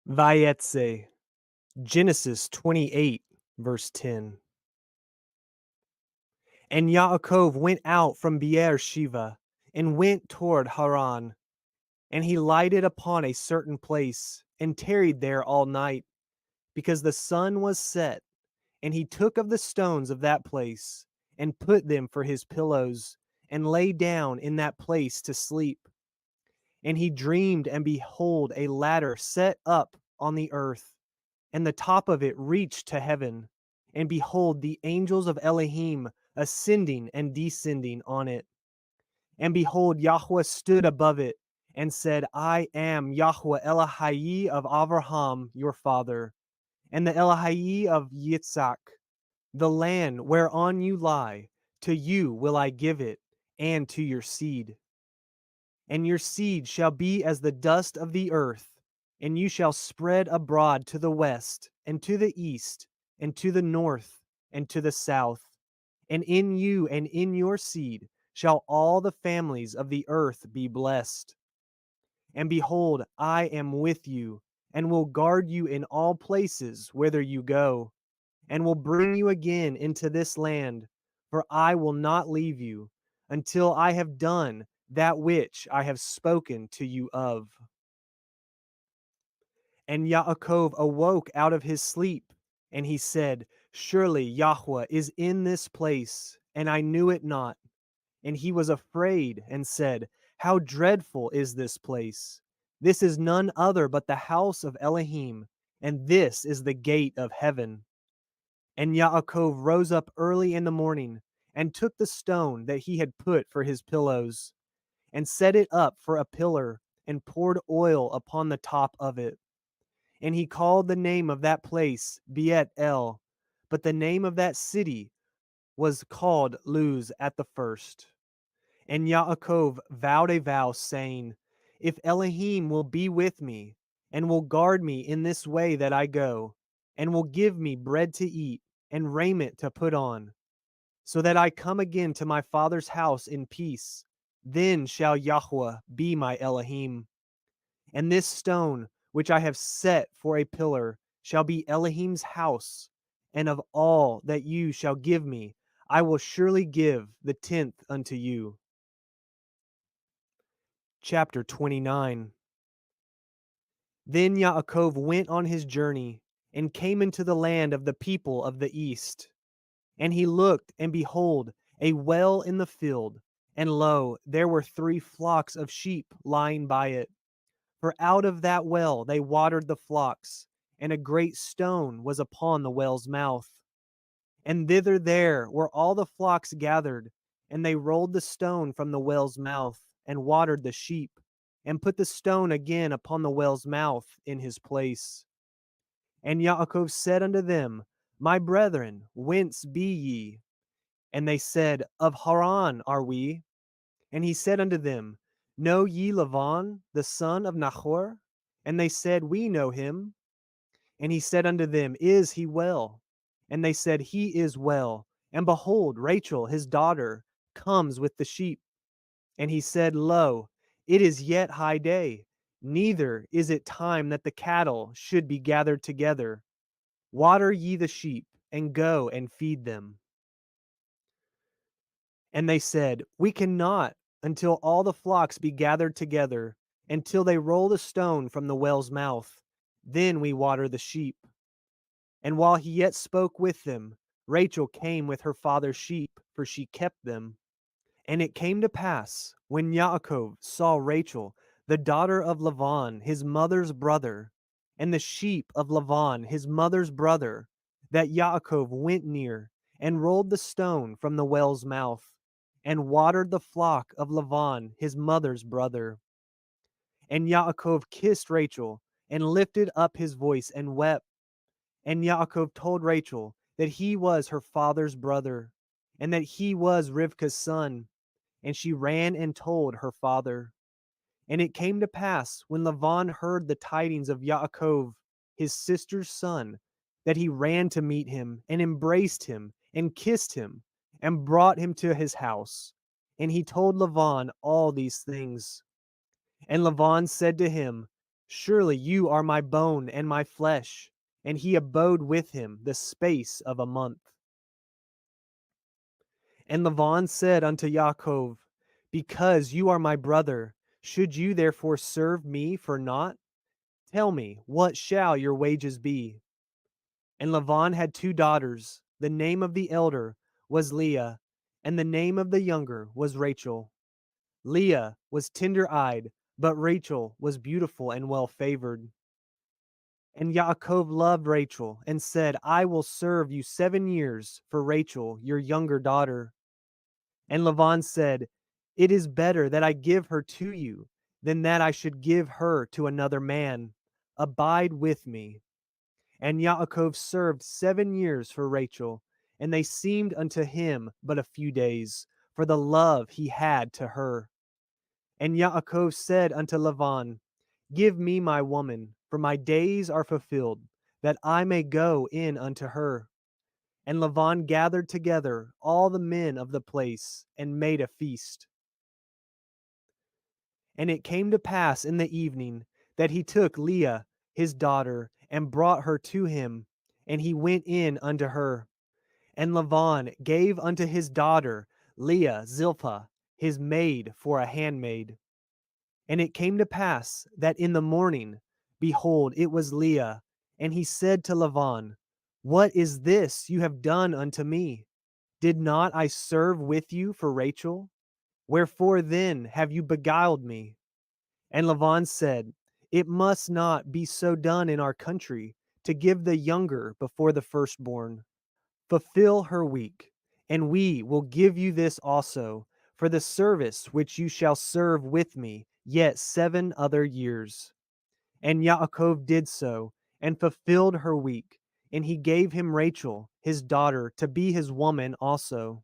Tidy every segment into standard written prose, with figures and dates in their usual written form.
Vayetse, Genesis 28, verse 10. And Yaakov went out from Beersheba and went toward Haran, and he lighted upon a certain place and tarried there all night, because the sun was set. And he took of the stones of that place and put them for his pillows, and lay down in that place to sleep. And he dreamed, and behold, a ladder set up on the earth, and the top of it reached to heaven. And behold, the angels of Elohim ascending and descending on it. And behold, yahuah stood above it, and said, I am yahuah Elohai of Abraham your father, and the Elohai of Yitzhak. The land whereon you lie, to you will I give it, and to your seed. And your seed shall be as the dust of the earth, and you shall spread abroad to the west, and to the east, and to the north, and to the south. And in you and in your seed shall all the families of the earth be blessed. And behold, I am with you, and will guard you in all places whither you go, and will bring you again into this land, for I will not leave you until I have done that which I have spoken to you of. And Yaakov awoke out of his sleep, and he said, Surely yahuah is in this place, and I knew it not. And he was afraid, and said, How dreadful is this place! This is none other but the house of Elohim, and this is the gate of heaven. And Yaakov rose up early in the morning, and took the stone that he had put for his pillows, and set it up for a pillar, and poured oil upon the top of it. And he called the name of that place Beet-el, but the name of that city was called Luz at the first. And Yaakov vowed a vow, saying, If Elohim will be with me, and will guard me in this way that I go, and will give me bread to eat, and raiment to put on, so that I come again to my father's house in peace, then shall yahuah be my Elohim. And this stone, which I have set for a pillar, shall be Elohim's house, and of all that you shall give me, I will surely give the tenth unto you. Chapter 29. Then Yaakov went on his journey, and came into the land of the people of the east. And he looked, and behold, a well in the field, and lo, there were 3 flocks of sheep lying by it. For out of that well they watered the flocks, and a great stone was upon the well's mouth. And thither there were all the flocks gathered, and they rolled the stone from the well's mouth, and watered the sheep, and put the stone again upon the well's mouth in his place. And Yaakov said unto them, My brethren, whence be ye? And they said, Of Haran are we. And he said unto them, Know ye Laban, the son of Nahor? And they said, We know him. And he said unto them, Is he well? And they said, He is well. And behold, Rachel, his daughter, comes with the sheep. And he said, Lo, it is yet high day, neither is it time that the cattle should be gathered together. Water ye the sheep, and go and feed them. And they said, We cannot until all the flocks be gathered together, until they roll the stone from the well's mouth. Then we water the sheep. And while he yet spoke with them, Rachel came with her father's sheep, for she kept them. And it came to pass, when Yaakov saw Rachel, the daughter of Laban, his mother's brother, and the sheep of Laban, his mother's brother, that Yaakov went near, and rolled the stone from the well's mouth, and watered the flock of Laban, his mother's brother. And Yaakov kissed Rachel, and lifted up his voice, and wept. And Yaakov told Rachel that he was her father's brother, and that he was Rivka's son. And she ran and told her father. And it came to pass, when Laban heard the tidings of Yaakov, his sister's son, that he ran to meet him, and embraced him, and kissed him, and brought him to his house. And he told Laban all these things. And Laban said to him, Surely you are my bone and my flesh. And he abode with him the space of a month. And Laban said unto Yaakov, Because you are my brother, should you therefore serve me for naught? Tell me, what shall your wages be? And Laban had 2 daughters. The name of the elder was Leah, and the name of the younger was Rachel. Leah was tender-eyed, but Rachel was beautiful and well-favored. And Yaakov loved Rachel, and said, I will serve you 7 years for Rachel, your younger daughter. And Laban said, It is better that I give her to you, than that I should give her to another man. Abide with me. And Yaakov served 7 years for Rachel, and they seemed unto him but a few days, for the love he had to her. And Yaakov said unto Laban, Give me my woman, for my days are fulfilled, that I may go in unto her. And Laban gathered together all the men of the place, and made a feast. And it came to pass in the evening, that he took Leah his daughter, and brought her to him, and he went in unto her. And Laban gave unto his daughter Leah Zilpah his maid for a handmaid. And it came to pass that in the morning, behold, it was Leah. And he said to Laban, What is this you have done unto me? Did not I serve with you for Rachel? Wherefore then have you beguiled me? And Laban said, It must not be so done in our country, to give the younger before the firstborn. Fulfill her week, and we will give you this also, for the service which you shall serve with me yet 7 other years. And Yaakov did so, and fulfilled her week, and he gave him Rachel, his daughter, to be his woman also.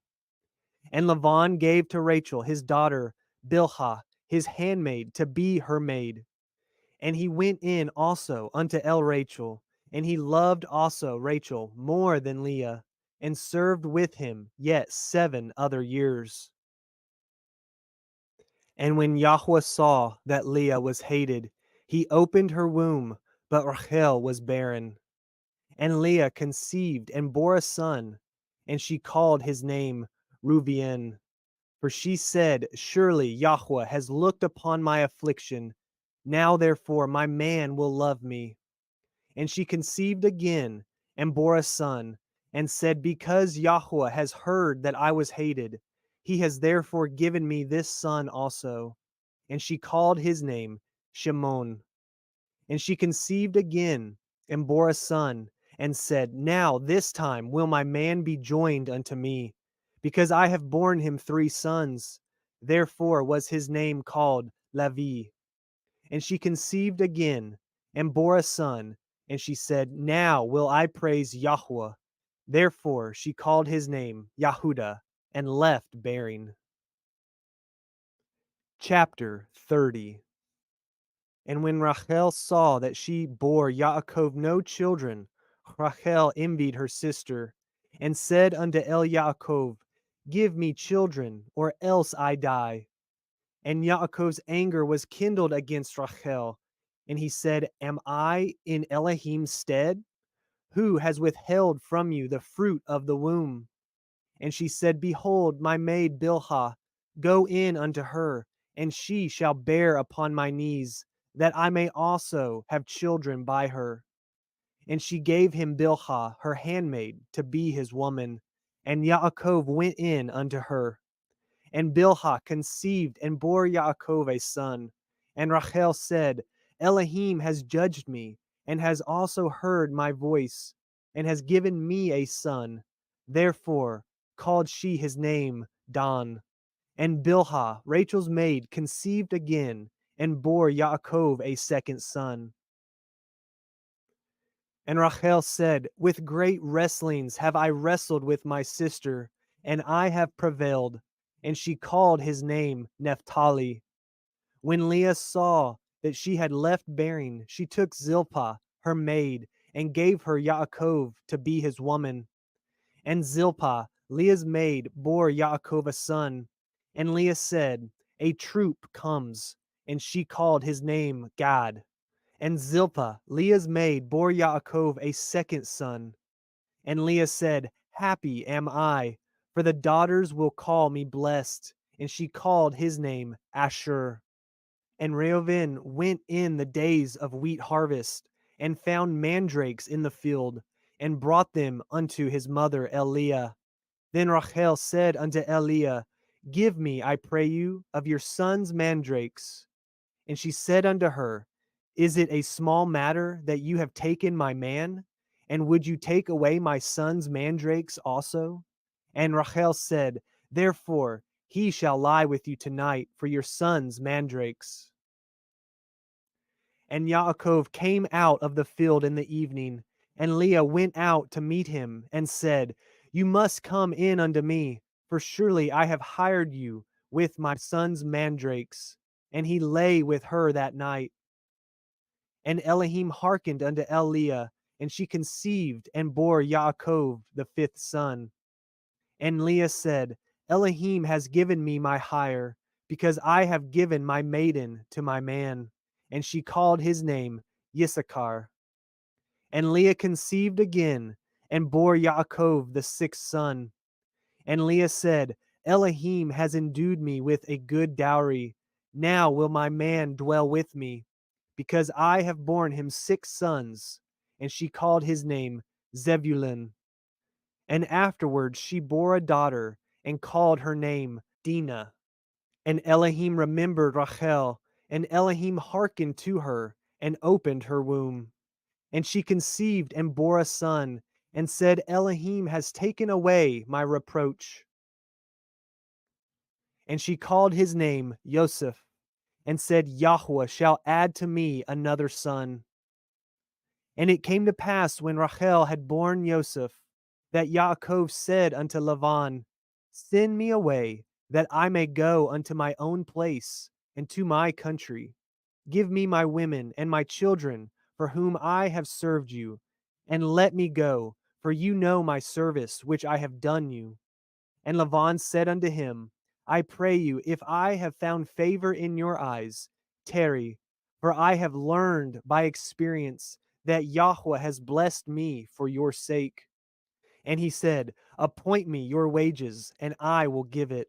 And Laban gave to Rachel his daughter Bilhah, his handmaid, to be her maid. And he went in also unto Rachel, and he loved also Rachel more than Leah, and served with him yet 7 other years. And when Yahuwah saw that Leah was hated, he opened her womb, but Rachel was barren. And Leah conceived and bore a son, and she called his name Reuben. For she said, Surely Yahuwah has looked upon my affliction. Now therefore my man will love me. And she conceived again, and bore a son, and said, Because Yahuwah has heard that I was hated, he has therefore given me this son also. And she called his name Shimon. And she conceived again, and bore a son, and said, Now this time will my man be joined unto me, because I have borne him 3 sons. Therefore was his name called Levi. And she conceived again, and bore a son, and she said, Now will I praise Yahuwah. Therefore she called his name Yahudah, and left bearing. Chapter 30. And when Rachel saw that she bore Yaakov no children, Rachel envied her sister, and said unto Yaakov, Give me children, or else I die. And Yaakov's anger was kindled against Rachel, and he said, Am I in Elohim's stead? Who has withheld from you the fruit of the womb? And she said, Behold, my maid Bilhah, go in unto her, and she shall bear upon my knees, that I may also have children by her. And she gave him Bilhah, her handmaid, to be his woman. And Yaakov went in unto her. And Bilhah conceived and bore Yaakov a son. And Rachel said, Elohim has judged me, and has also heard my voice, and has given me a son. Therefore called she his name Dan. And Bilhah, Rachel's maid, conceived again, and bore Yaakov a second son. And Rachel said, With great wrestlings have I wrestled with my sister, and I have prevailed. And she called his name Naphtali. When Leah saw that she had left bearing, she took Zilpah, her maid, and gave her Yaakov to be his woman. And Zilpah, Leah's maid, bore Yaakov a son. And Leah said, A troop comes. And she called his name Gad. And Zilpah, Leah's maid, bore Yaakov a second son. And Leah said, Happy am I, for the daughters will call me blessed. And she called his name Asher. And Reuben went in the days of wheat harvest, and found mandrakes in the field, and brought them unto his mother Leah. Then Rachel said unto Leah, Give me, I pray you, of your son's mandrakes. And she said unto her, Is it a small matter that you have taken my man? And would you take away my son's mandrakes also? And Rachel said, Therefore he shall lie with you tonight for your son's mandrakes. And Yaakov came out of the field in the evening, and Leah went out to meet him, and said, You must come in unto me, for surely I have hired you with my son's mandrakes. And he lay with her that night. And Elohim hearkened unto Leah, and she conceived and bore Yaakov the fifth son. And Leah said, Elohim has given me my hire, because I have given my maiden to my man. And she called his name Issachar. And Leah conceived again, and bore Yaakov the sixth son. And Leah said, Elohim has endued me with a good dowry. Now will my man dwell with me, because I have borne him six sons. And she called his name Zebulun. And afterwards she bore a daughter, and called her name Dinah. And Elohim remembered Rachel, and Elohim hearkened to her, and opened her womb. And she conceived and bore a son, and said, Elohim has taken away my reproach. And she called his name Joseph, and said, Yahuah shall add to me another son. And it came to pass, when Rachel had borne Joseph, that Yaakov said unto Laban, Send me away, that I may go unto my own place, and to my country. Give me my women and my children, for whom I have served you, and let me go, for you know my service which I have done you. And Laban said unto him, I pray you, if I have found favor in your eyes, tarry, for I have learned by experience that yahuah has blessed me for your sake. And he said, Appoint me your wages, and I will give it.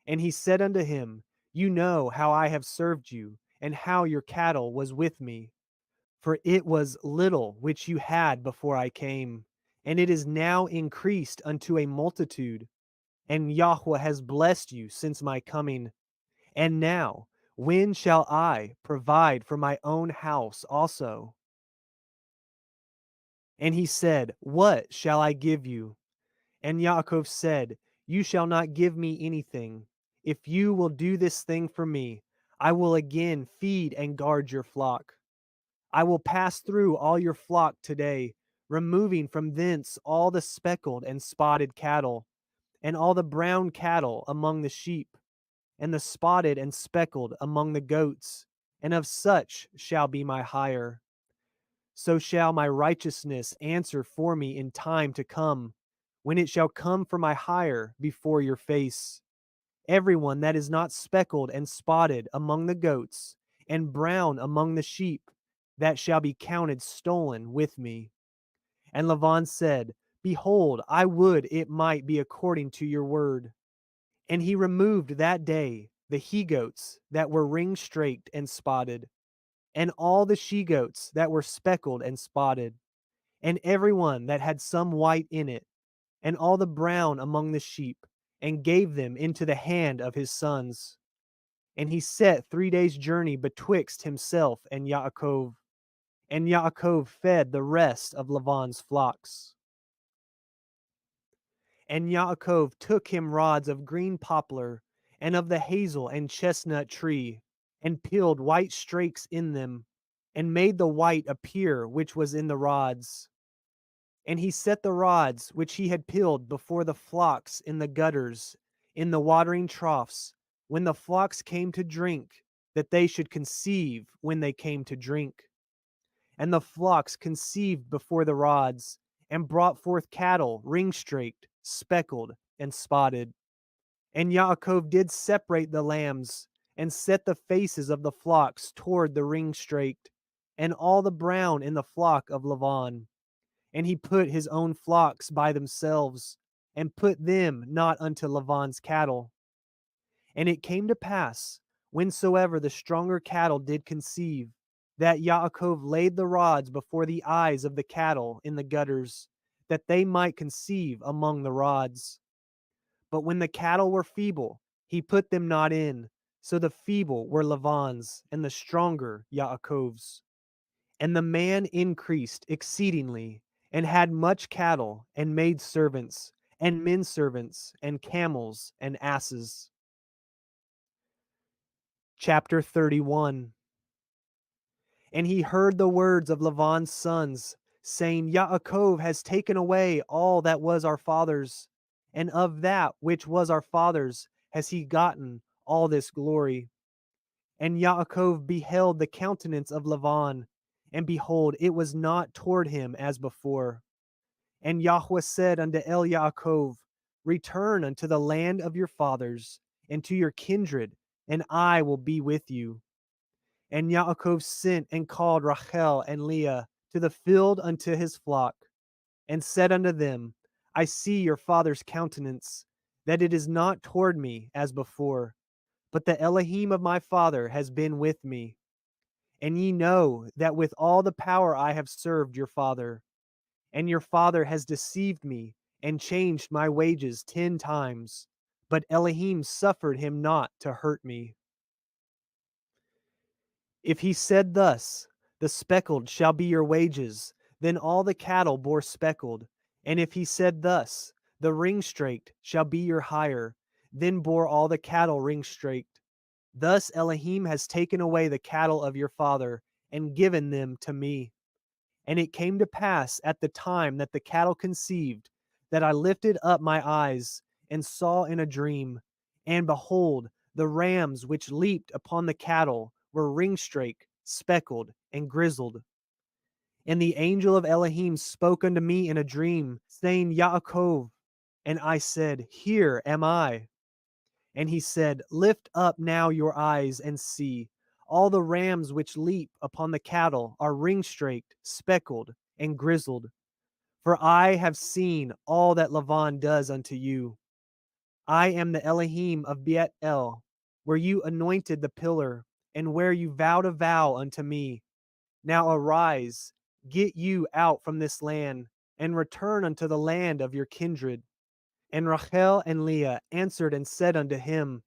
And he said unto him, You know how I have served you, and how your cattle was with me. For it was little which you had before I came, and it is now increased unto a multitude. And yahuah has blessed you since my coming. And now, when shall I provide for my own house also? And he said, What shall I give you? And Yaakov said, You shall not give me anything. If you will do this thing for me, I will again feed and guard your flock. I will pass through all your flock today, removing from thence all the speckled and spotted cattle, and all the brown cattle among the sheep, and the spotted and speckled among the goats, and of such shall be my hire. So shall my righteousness answer for me in time to come, when it shall come for my hire before your face. Everyone that is not speckled and spotted among the goats, and brown among the sheep, that shall be counted stolen with me. And Laban said, Behold, I would it might be according to your word. And he removed that day the he-goats that were ring-straked and spotted, and all the she-goats that were speckled and spotted, and every one that had some white in it, and all the brown among the sheep, and gave them into the hand of his sons. And he set 3 days' journey betwixt himself and Yaakov. And Yaakov fed the rest of Laban's flocks. And Yaakov took him rods of green poplar, and of the hazel and chestnut tree, and peeled white strakes in them, and made the white appear which was in the rods. And he set the rods which he had peeled before the flocks in the gutters, in the watering troughs, when the flocks came to drink, that they should conceive when they came to drink. And the flocks conceived before the rods, and brought forth cattle ring-straked, speckled, and spotted. And Yaakov did separate the lambs, and set the faces of the flocks toward the ring-straked, and all the brown in the flock of Laban. And he put his own flocks by themselves, and put them not unto Laban's cattle. And it came to pass, whensoever the stronger cattle did conceive, that Yaakov laid the rods before the eyes of the cattle in the gutters, that they might conceive among the rods. But when the cattle were feeble, he put them not in. So the feeble were Laban's, and the stronger Yaakov's. And the man increased exceedingly, and had much cattle, and maid servants, and men servants, and camels, and asses. Chapter 31. And he heard the words of Laban's sons, saying, Yaakov has taken away all that was our father's, and of that which was our father's has he gotten all this glory. And Yaakov beheld the countenance of Laban, and behold, it was not toward him as before. And yahuah said unto Yaakov, Return unto the land of your fathers, and to your kindred, and I will be with you. And Yaakov sent and called Rachel and Leah to the field unto his flock, and said unto them, I see your father's countenance, that it is not toward me as before, but the Elohim of my father has been with me. And ye know that with all the power I have served your father, and your father has deceived me, and changed my wages 10 times, but Elohim suffered him not to hurt me. If he said thus, The speckled shall be your wages, then all the cattle bore speckled. And if he said thus, The ring-straked shall be your hire, then bore all the cattle ring-straked. Thus Elohim has taken away the cattle of your father, and given them to me. And it came to pass at the time that the cattle conceived, that I lifted up my eyes, and saw in a dream, and behold, the rams which leaped upon the cattle were ring-straked, speckled, and grizzled. And the angel of Elohim spoke unto me in a dream, saying, Yaakov. And I said, Here am I. And he said, Lift up now your eyes and see. All the rams which leap upon the cattle are ring-straked, speckled, and grizzled. For I have seen all that Laban does unto you. I am the Elohim of Beersheba, where you anointed the pillar, and where you vowed a vow unto me. Now arise, get you out from this land, and return unto the land of your kindred. And Rachel and Leah answered and said unto him,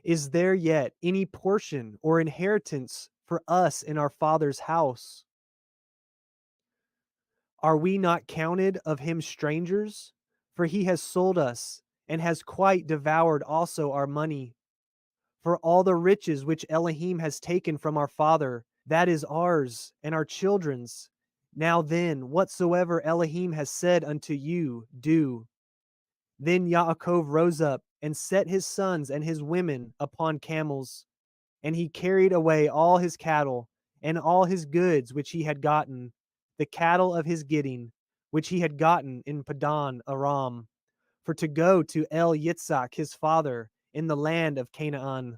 Is there yet any portion or inheritance for us in our father's house? Are we not counted of him strangers? For he has sold us, and has quite devoured also our money. For all the riches which Elohim has taken from our father, that is ours, and our children's. Now then, whatsoever Elohim has said unto you, do. Then Yaakov rose up, and set his sons and his women upon camels. And he carried away all his cattle, and all his goods which he had gotten, the cattle of his getting, which he had gotten in Padan Aram, for to go to Yitzhak his father in the land of Canaan.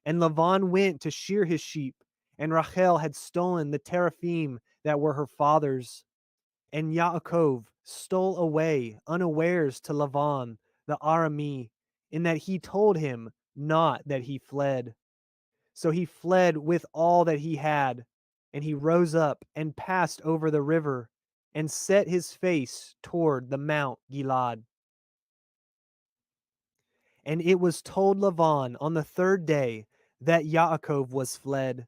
And Laban went to shear his sheep, and Rachel had stolen the teraphim that were her father's. And Yaakov stole away unawares to Laban the Aramee, in that he told him not that he fled. So he fled with all that he had, and he rose up and passed over the river, and set his face toward the Mount Gilad. And it was told Laban on the 3rd day that Yaakov was fled.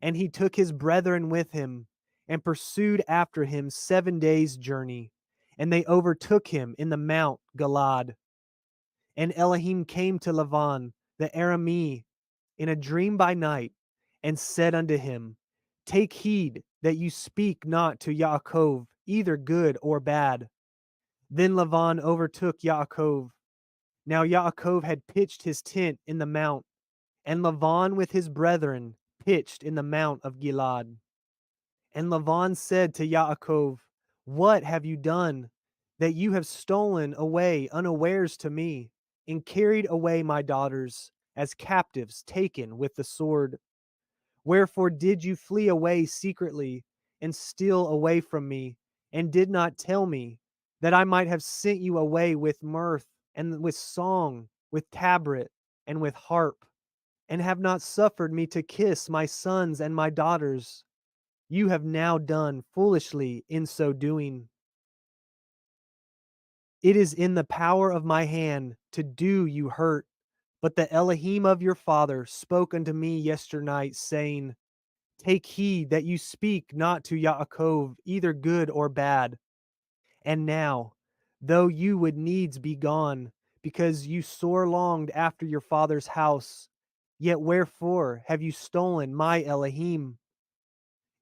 And he took his brethren with him, and pursued after him 7 days' journey, and they overtook him in the Mount Gilad. And Elohim came to Laban the Aramee in a dream by night, and said unto him, Take heed that you speak not to Yaakov, either good or bad. Then Laban overtook Yaakov. Now Yaakov had pitched his tent in the mount, and Laban with his brethren pitched in the mount of Gilad. And Laban said to Yaakov, What have you done, that you have stolen away unawares to me, and carried away my daughters as captives taken with the sword? Wherefore did you flee away secretly and steal away from me, and did not tell me, that I might have sent you away with mirth, and with song, with tabret, and with harp, and have not suffered me to kiss my sons and my daughters? You have now done foolishly in so doing. It is in the power of my hand to do you hurt, but the Elohim of your father spoke unto me yesternight, saying, Take heed that you speak not to Yaakov either good or bad. And now, though you would needs be gone, because you sore longed after your father's house, yet wherefore have you stolen my Elohim?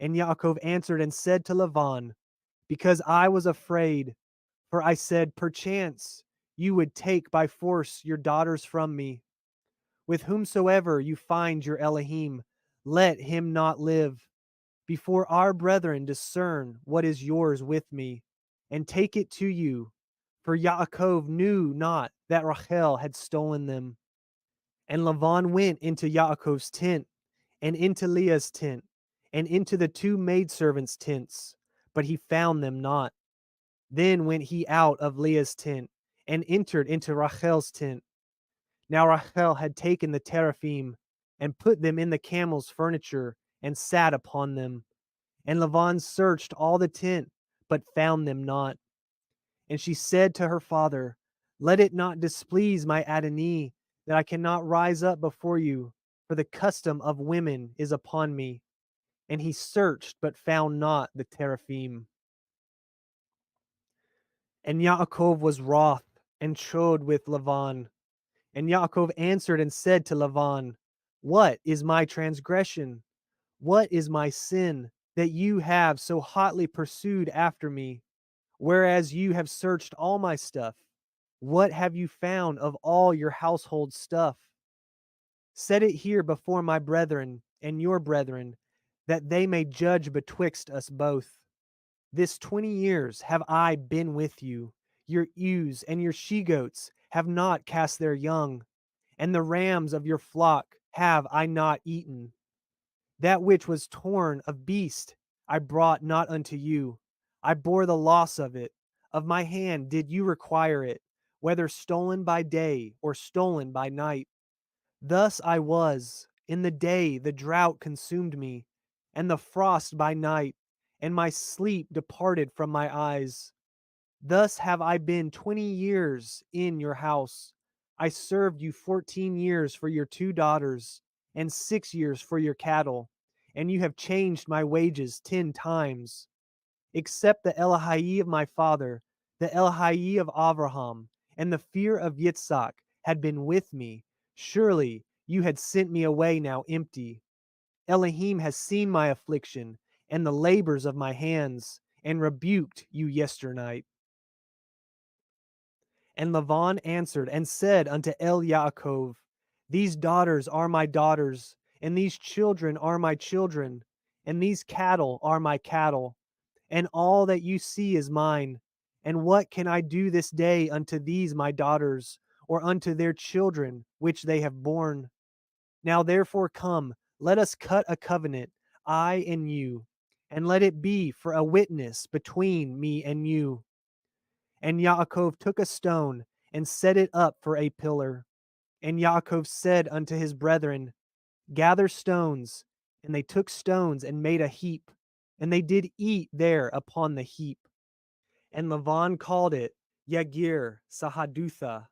And Yaakov answered and said to Laban, Because I was afraid, for I said, Perchance you would take by force your daughters from me. With whomsoever you find your Elohim, let him not live, before our brethren discern what is yours with me, and take it to you. For Yaakov knew not that Rachel had stolen them. And Laban went into Yaakov's tent, and into Leah's tent, and into the two maidservants' tents, but he found them not. Then went he out of Leah's tent, and entered into Rachel's tent. Now Rachel had taken the teraphim, and put them in the camel's furniture, and sat upon them. And Laban searched all the tent, but found them not. And she said to her father, Let it not displease my Adonai, that I cannot rise up before you, for the custom of women is upon me. And he searched, but found not the teraphim. And Yaakov was wroth, and chode with Laban. And Yaakov answered and said to Laban, What is my transgression? What is my sin, that you have so hotly pursued after me, whereas you have searched all my stuff? What have you found of all your household stuff? Set it here before my brethren and your brethren, that they may judge betwixt us both. This 20 years have I been with you. Your ewes and your she-goats have not cast their young, and the rams of your flock have I not eaten. That which was torn of beast I brought not unto you. I bore the loss of it. Of my hand did you require it, whether stolen by day or stolen by night. Thus I was. In the day the drought consumed me, and the frost by night, and my sleep departed from my eyes. Thus have I been 20 years in your house. I served you 14 years for your two daughters, and 6 years for your cattle, and you have changed my wages 10 times. Except the Elohai of my father, the Elohai of Abraham, and the fear of Yitzhak had been with me, surely you had sent me away now empty. Elohim has seen my affliction and the labors of my hands, and rebuked you yesternight. And Laban answered and said unto Yaakov, These daughters are my daughters, and these children are my children, and these cattle are my cattle, and all that you see is mine. And what can I do this day unto these my daughters, or unto their children which they have borne? Now therefore come, let us cut a covenant, I and you, and let it be for a witness between me and you. And Yaakov took a stone and set it up for a pillar. And Yaakov said unto his brethren, Gather stones. And they took stones and made a heap, and they did eat there upon the heap. And Laban called it Yagir Sahadutha,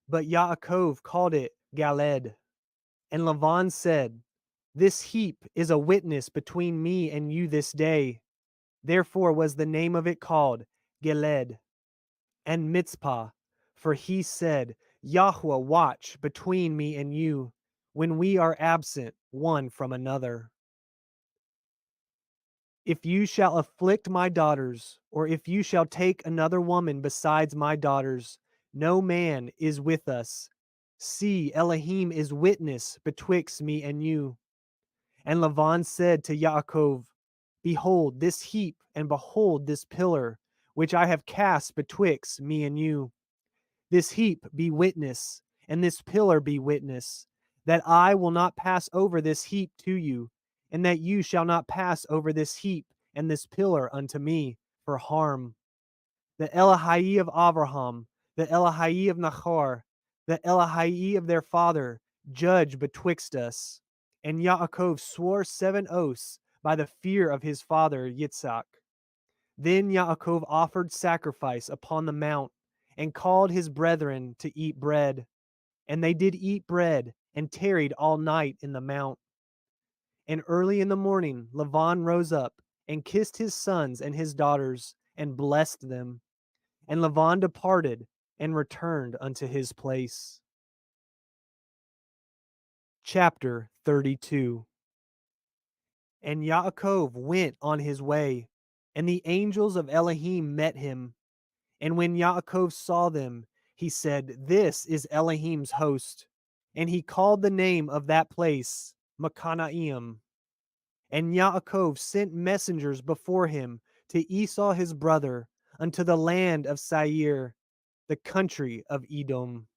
but Yaakov called it Galed. And Laban said, This heap is a witness between me and you this day. Therefore was the name of it called Geled. And Mitzpah, for he said, Yahuah watch between me and you, when we are absent one from another. If you shall afflict my daughters, or if you shall take another woman besides my daughters, no man is with us. See, Elohim is witness betwixt me and you. And Laban said to Yaakov, Behold this heap, and behold this pillar, which I have cast betwixt me and you. This heap be witness, and this pillar be witness, that I will not pass over this heap to you, and that you shall not pass over this heap and this pillar unto me for harm. The Elohai of Abraham, the Elohai of Nachor, the Elohai of their father, judge betwixt us. And Yaakov swore 7 oaths by the fear of his father Yitzhak. Then Yaakov offered sacrifice upon the mount, and called his brethren to eat bread. And they did eat bread, and tarried all night in the mount. And early in the morning Laban rose up, and kissed his sons and his daughters, and blessed them. And Laban departed, and returned unto his place. Chapter 32. And Yaakov went on his way, and the angels of Elohim met him. And when Yaakov saw them, he said, This is Elohim's host. And he called the name of that place Machanaim. And Yaakov sent messengers before him to Esau his brother, unto the land of Seir, the country of Edom.